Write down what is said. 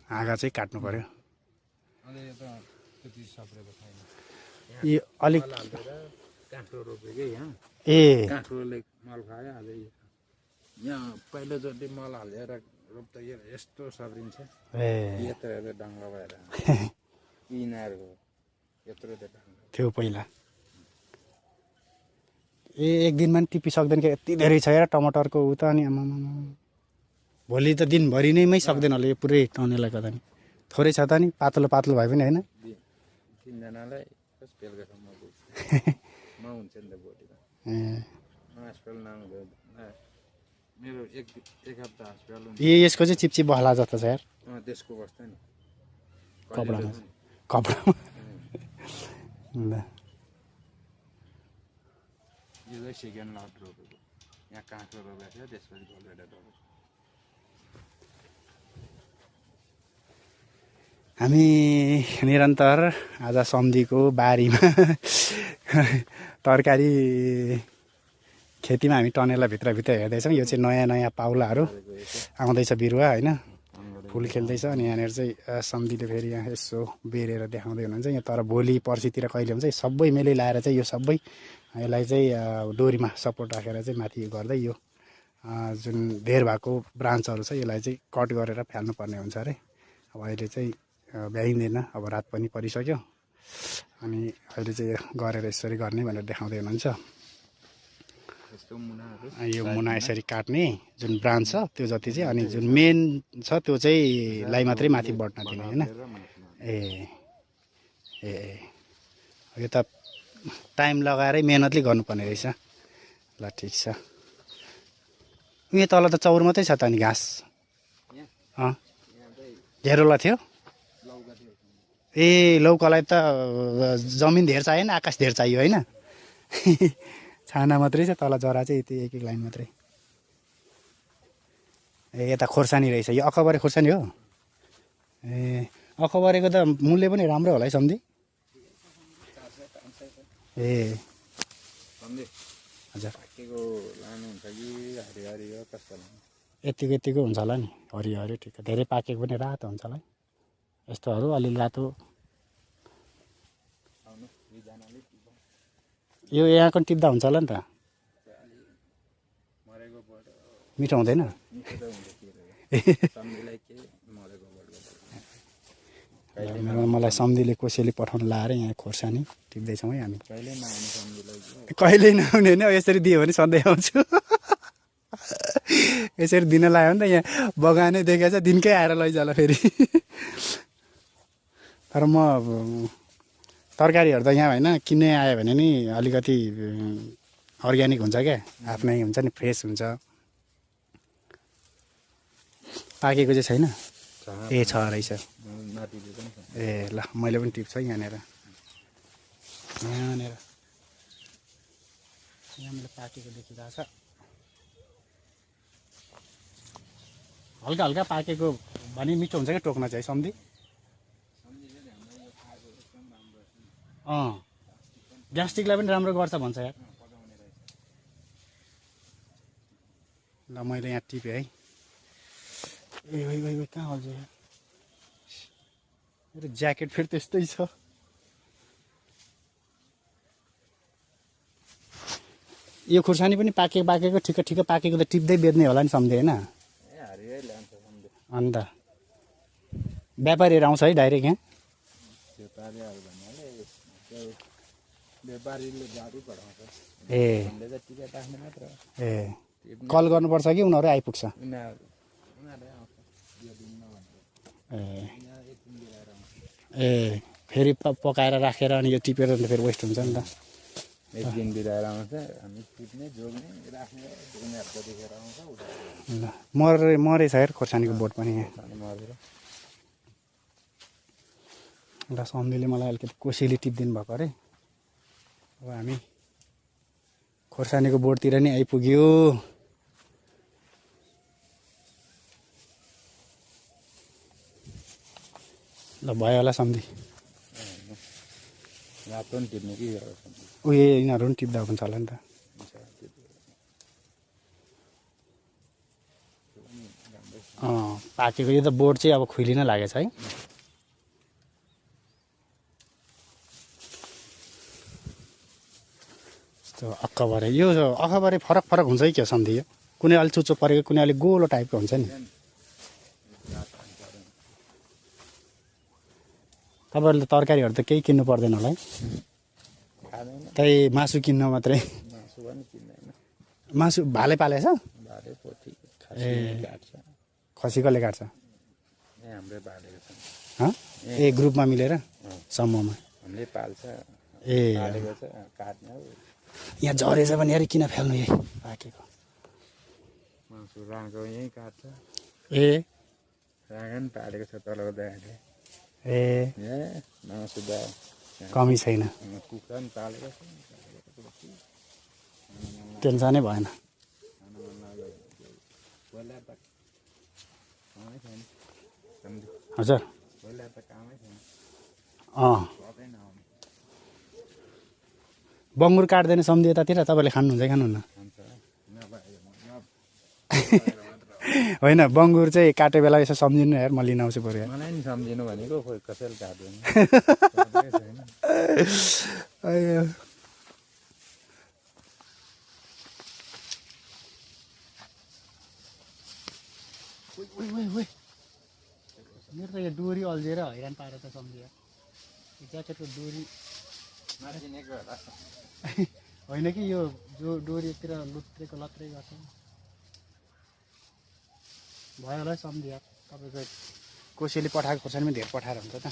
हाँगा चाहिँ काट्नु पर्यो। अनि यो त त्यति सप्रेको छैन। यो अलिक मल हालेर काँक्रो रोपेको यहाँ। ए काँक्रोले मल खायो अझै यहाँ पहिलोचोटि मल हालेर रोप्दा यस्तो सब्रिन्छ। ए यत्रो यत्रो डङ्गा भएर यिनीहरूको यत्रो यत्रो डङ्गा थियो पहिला। ए एक दिनमा नि टिपी सक्दैन कि यति धेरै छ यार टमाटरको उ त। अनि आमामा भोलि त दिनभरि नै मै सक्दैन होला यो पुरै टनेलाई गर्दा नि। थोरै छ त नि पातलो पातलो भए पनि होइन। तिनजनालाई कस बेलुकासम्म पुग्छ। म हुन्छ नि त भोलि त। हस्पिटल नहुँदा मेरो एक हप्ता हस्पिटल हुन्छ। यसको चाहिँ चिपचिप बहला जस्तो छ यार। त्यसको बस्छ नि कपडामा कपडामा यो चाहिँ सेकेन्ड लट रोपेको। यहाँ काँक्रो रोपेको थियो त्यसपछि भोलि रोपेको। हामी निरन्तर आज सम्धीको बारीमा तरकारी खेतीमा हामी टनेला भित्रभित्र हेर्दैछौँ। यो चाहिँ नयाँ नयाँ पाउलाहरू आउँदैछ बिरुवा होइन, फुल खेल्दैछ। अनि यहाँनिर चाहिँ सम्धीले फेरि यहाँ यसो बेरेर देखाउँदै हुनुहुन्छ। यहाँ तर भोलि पर्सितिर कहिले हुन्छ सबै मेलै लाएर चाहिँ यो सबै यसलाई चाहिँ डोरीमा सपोर्ट राखेर चाहिँ माथि गर्दै यो जुन धेर भएको ब्रान्चहरू छ यसलाई चाहिँ कट गरेर फाल्नुपर्ने हुन्छ अरे। अब अहिले चाहिँ भ्याइँदैन, अब रात पनि परिसक्यो। अनि अहिले चाहिँ गरेर यसरी गर्ने भनेर देखाउँदै हुनुहुन्छ। यो मुना यसरी काट्ने जुन ब्रान्च छ त्यो जति चाहिँ, अनि जुन मेन छ त्यो चाहिँ लाई मात्रै माथि बढ्न दिने होइन। ए ए यो त टाइम लगाएरै मेहनतले गर्नुपर्ने रहेछ। ल ठिक छ। उयो तल त चौर मात्रै छ त अनि घाँस घेरोला थियो। ए लौकालाई त जमिन धेर चाहिएन, आकाश धेर चाहियो होइन। छाना मात्रै छ, तल जरा चाहिँ यति एक एक लाइन मात्रै। ए यता खोर्सानी रहेछ, यो अखबारे खोर्सानी हो। ए अखबारेको त मूल्य पनि राम्रो होला है सम्धी। ए हजुर यतिको यतिको हुन्छ होला नि, हरियो हरियो ठिक। धेरै पाकेको पनि रातो हुन्छ होला है। यस्तोहरू अलिअलि रातो। यो यहाँको टिप्दा हुन्छ होला नि त, मिठो हुँदैन। मलाई सम्धीले कोसेली पठाउनु लाएर यहाँ खोर्सानी टिप्दैछौँ है हामी। कहिल्यै नआउने होइन, यसरी दियो भने सधैँ आउँछु। यसरी दिन लाग्यो भने त यहाँ बगानै देखेको छ, दिनकै आएर लैजाला फेरि। तर म तरकारीहरू त यहाँ होइन किन्नै आयो भने नि अलिकति अर्ग्यानिक हुन्छ क्या, आफ्नै हुन्छ नि, फ्रेस हुन्छ। पाकेको चाहिँ छैन। ए छ रहेछ। ए ल मैले पनि टिप्छु है यहाँनिर। यहाँनिर मैले पाकेको देखिरहेको छ। हल्का हल्का पाकेको भने मिठो हुन्छ क्या टोक्न चाहिँ सम्धी। ग्यास्ट्रिकलाई पनि राम्रो गर्छ भन्छ यार। ल मैले यहाँ टिपेँ है। ए भाइ कहाँ अल्झ्यो यार, मेरो ज्याकेट फेरि त्यस्तै छ। यो खुर्सानी पनि पाकेको ठिक्क ठिक्क पाकेको त टिप्दै बेच्ने होला नि सम्झे होइन। अन्त व्यापारीहरू आउँछ है डाइरेक्ट यहाँ। ए ए कल गर्नुपर्छ कि उनीहरू आइपुग्छ। ए फेरि पकाएर राखेर अनि यो टिपेर फेरि वेस्ट हुन्छ नि त। एक दिन बिराएर आउँछ, हामी टिप्ने जोग्ने राख्ने उनीहरूको देखेर आउँछ। ल मरेछ यार खोर्सानीको बोट पनि यहाँ। ल सम्धीले मलाई अलिकति कोसेली टिपिदिनु भएको अरे। अब हामी खोर्सानीको बोटतिर नि आइपुग्यो। ल भयो होला सम्धी। उयो यिनीहरू पनि टिप्दा हुन्छ होला नि त। पाकेको यो त बोट चाहिँ अब खुलिन लागेछ है। अक्कबरे यो अक्कबरे फरक फरक हुन्छ कि क्या सन्धि यो कुनै अलिक चुच्चो परेको कुनै अलिक गोलो टाइपको हुन्छ नि। तपाईँहरूले तरकारीहरू त केही किन्नु पर्दैन होला है, त्यही मासु किन्न मात्रै। मासु भाले पालेछ? ए खसी कसले काट्छ? ए ग्रुपमा मिलेर समूहमा ए यहाँ झरेछ भने अरे किन फ्याल्नु यही पाकेको ए ए कमी छैन, टेन्सनै भएन। हजुर बङ्गुर काट्दैन सम्झि यतातिर, तपाईँले खानुहुन्छ कि खानुहुन्न? होइन बङ्गुर चाहिँ काटे बेला यसो सम्झिनु यार, म लिन आउँछु बरु यार। मलाई नि सम्झिनु भनेको खोइ कसैले काट्दैन। मेरो त यो डोरी अल्झिएर हैरान पाएर त सम्झियो, यो ज्याकेटको डोरी होइन कि यो जो डोरीतिर लुत्रेको लत्रै गर्छ भयो होला सम्झियो। तपाईँको कोसेली पठाएको खोर्सानी पनि धेर पठाएर हुन्छ त।